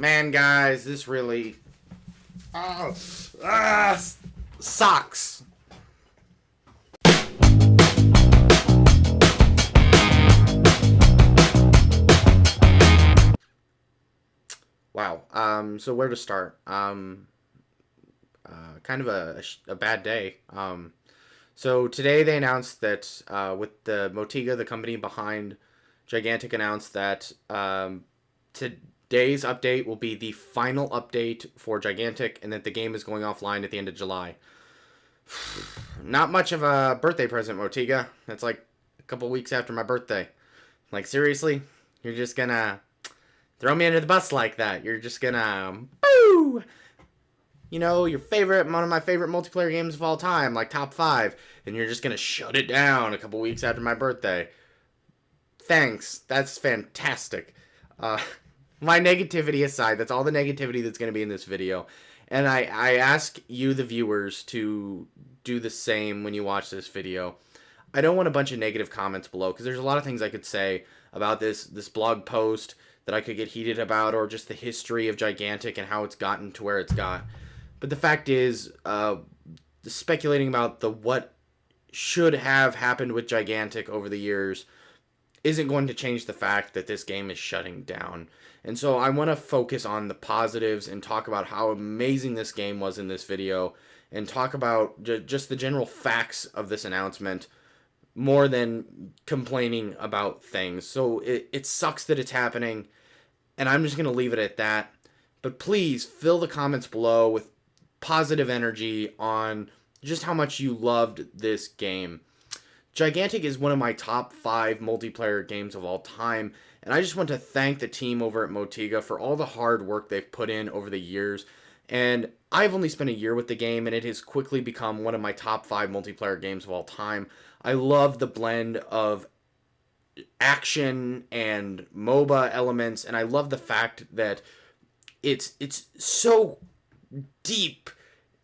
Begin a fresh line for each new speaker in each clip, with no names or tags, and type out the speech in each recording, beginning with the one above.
Man, guys, this really sucks. Wow. So where to start? Kind of a bad day. So today they announced that with the Motiga, the company behind Gigantic, announced that today's update will be the final update for Gigantic, and that the game is going offline at the end of July. Not much of a birthday present, Motiga. That's like a couple weeks after my birthday. Like, seriously? You're just gonna throw me under the bus like that? You're just gonna... Boo! You know, one of my favorite multiplayer games of all time, like top 5, and you're just gonna shut it down a couple weeks after my birthday. Thanks. That's fantastic. My negativity aside, that's all the negativity that's going to be in this video. And I ask you, the viewers, to do the same when you watch this video. I don't want a bunch of negative comments below, because there's a lot of things I could say about this blog post that I could get heated about, or just the history of Gigantic and how it's gotten to where it's got. But the fact is, speculating about what should have happened with Gigantic over the years isn't going to change the fact that this game is shutting down. And so I want to focus on the positives and talk about how amazing this game was in this video, and talk about just the general facts of this announcement more than complaining about things. So it sucks that it's happening, and I'm just going to leave it at that. But please fill the comments below with positive energy on just how much you loved this game. Gigantic is one of my top 5 multiplayer games of all time, and I just want to thank the team over at Motiga for all the hard work they've put in over the years. And I've only spent a year with the game, and it has quickly become one of my top 5 multiplayer games of all time. I love the blend of action and MOBA elements, and I love the fact that it's so deep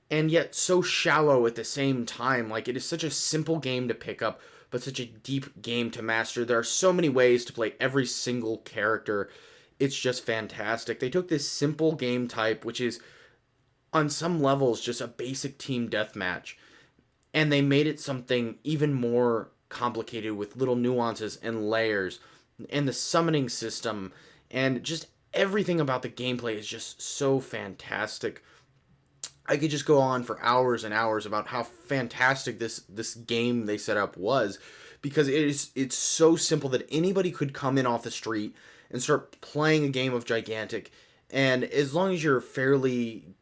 and yet so shallow at the same time. Like, it is such a simple game to pick up, but such a deep game to master. There are so many ways to play every single character. It's just fantastic. They took this simple game type, which is on some levels just a basic team deathmatch, and they made it something even more complicated with little nuances and layers, and the summoning system, and just everything about the gameplay is just so fantastic. I could just go on for hours and hours about how fantastic this game they set up was, because it's so simple that anybody could come in off the street and start playing a game of Gigantic, and as long as you're fairly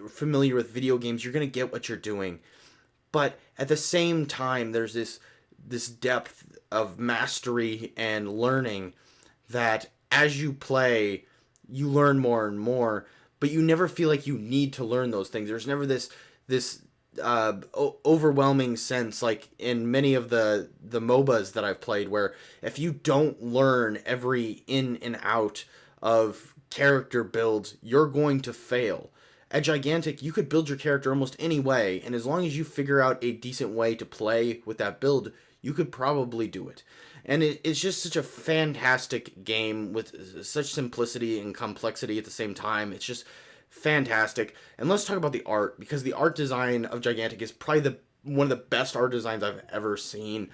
familiar with video games, you're going to get what you're doing. But at the same time, there's this depth of mastery and learning that as you play, you learn more and more. But you never feel like you need to learn those things. There's never this overwhelming sense, like in many of the MOBAs that I've played, where if you don't learn every in and out of character builds, you're going to fail. At Gigantic, you could build your character almost any way, and as long as you figure out a decent way to play with that build, you could probably do it. And it's just such a fantastic game with such simplicity and complexity at the same time. It's just fantastic. And let's talk about the art, because the art design of Gigantic is probably one of the best art designs I've ever seen.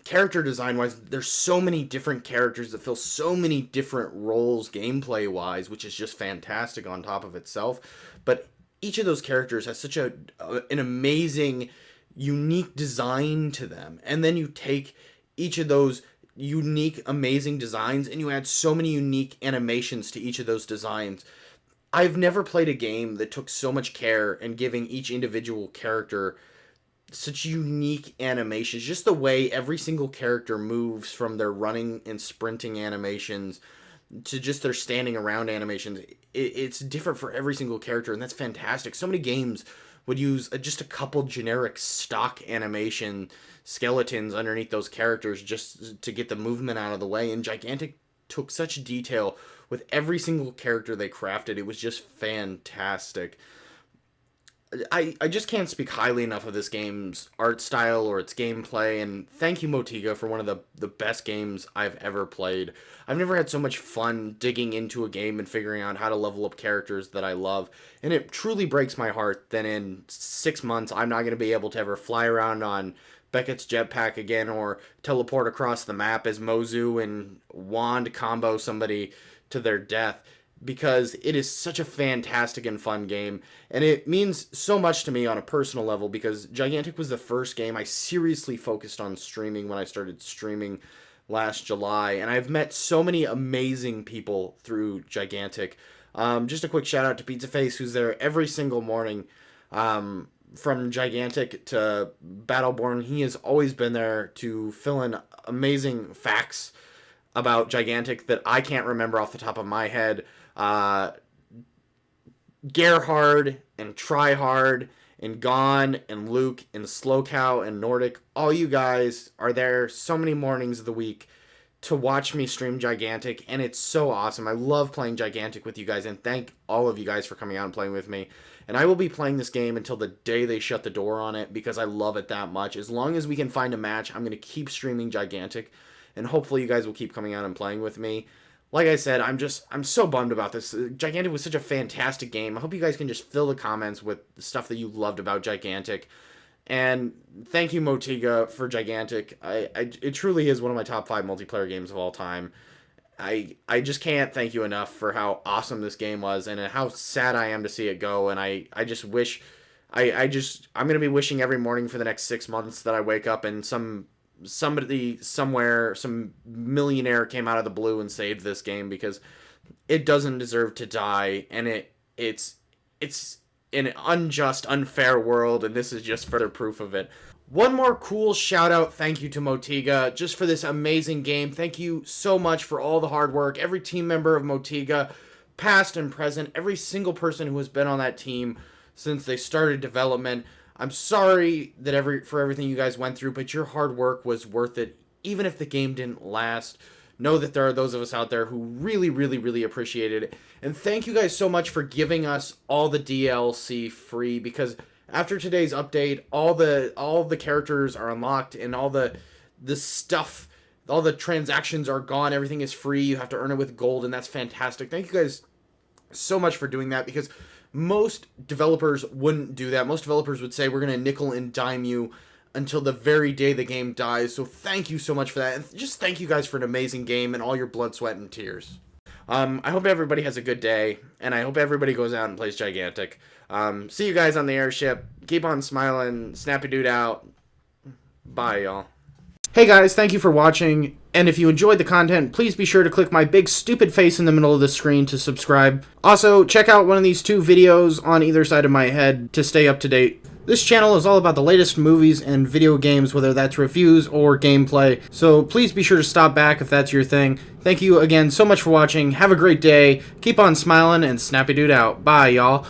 Character design-wise, there's so many different characters that fill so many different roles gameplay-wise, which is just fantastic on top of itself. But each of those characters has such an amazing, unique design to them. And then you take each of those unique, amazing designs, and you add so many unique animations to each of those designs. I've never played a game that took so much care in giving each individual character such unique animations. Just the way every single character moves, from their running and sprinting animations to just their standing around animations. It's different for every single character, and that's fantastic. So many games would use just a couple generic stock animation skeletons underneath those characters just to get the movement out of the way, and Gigantic took such detail with every single character they crafted. It was just fantastic. I just can't speak highly enough of this game's art style or its gameplay, and thank you, Motiga, for one of the best games I've ever played. I've never had so much fun digging into a game and figuring out how to level up characters that I love, and it truly breaks my heart that in 6 months I'm not going to be able to ever fly around on Beckett's jetpack again or teleport across the map as Mozu and wand combo somebody to their death, because it is such a fantastic and fun game, and it means so much to me on a personal level because Gigantic was the first game I seriously focused on streaming when I started streaming last July, and I've met so many amazing people through Gigantic. Just a quick shout out to Pizza Face, who's there every single morning. From Gigantic to Battleborn, he has always been there to fill in amazing facts about Gigantic that I can't remember off the top of my head. Gerhard and Tryhard and Gon and Luke and Slowcow and Nordic, all you guys are there so many mornings of the week to watch me stream Gigantic, and it's so awesome. I love playing Gigantic with you guys, and thank all of you guys for coming out and playing with me. And I will be playing this game until the day they shut the door on it because I love it that much. As long as we can find a match, I'm going to keep streaming Gigantic, and hopefully you guys will keep coming out and playing with me. Like I said, I'm so bummed about this. Gigantic was such a fantastic game. I hope you guys can just fill the comments with the stuff that you loved about Gigantic. And thank you, Motiga, for Gigantic. It truly is one of my top 5 multiplayer games of all time. I just can't thank you enough for how awesome this game was and how sad I am to see it go. And I just wish, I'm going to be wishing every morning for the next 6 months that I wake up and somebody somewhere, some millionaire came out of the blue and saved this game, because it doesn't deserve to die, and it's an unjust, unfair world, and this is just further proof of it. One more cool shout out thank you to Motiga just for this amazing game. Thank you so much for all the hard work. Every team member of Motiga, past and present, every single person who has been on that team since they started development. I'm sorry that for everything you guys went through, but your hard work was worth it. Even if the game didn't last, know that there are those of us out there who really, really, really appreciated it. And thank you guys so much for giving us all the DLC free, because after today's update, all the characters are unlocked and all the stuff, all the transactions are gone. Everything is free. You have to earn it with gold, and that's fantastic. Thank you guys so much for doing that, because most developers wouldn't do that. Most developers would say, we're going to nickel and dime you until the very day the game dies. So thank you so much for that. And just thank you guys for an amazing game and all your blood, sweat, and tears. I hope everybody has a good day, and I hope everybody goes out and plays Gigantic. See you guys on the airship. Keep on smiling. Snappydude out. Bye, y'all. Hey guys, thank you for watching, and if you enjoyed the content, please be sure to click my big stupid face in the middle of the screen to subscribe. Also, check out one of these 2 videos on either side of my head to stay up to date. This channel is all about the latest movies and video games, whether that's reviews or gameplay, so please be sure to stop back if that's your thing. Thank you again so much for watching, have a great day, keep on smiling, and Snappydude out. Bye, y'all.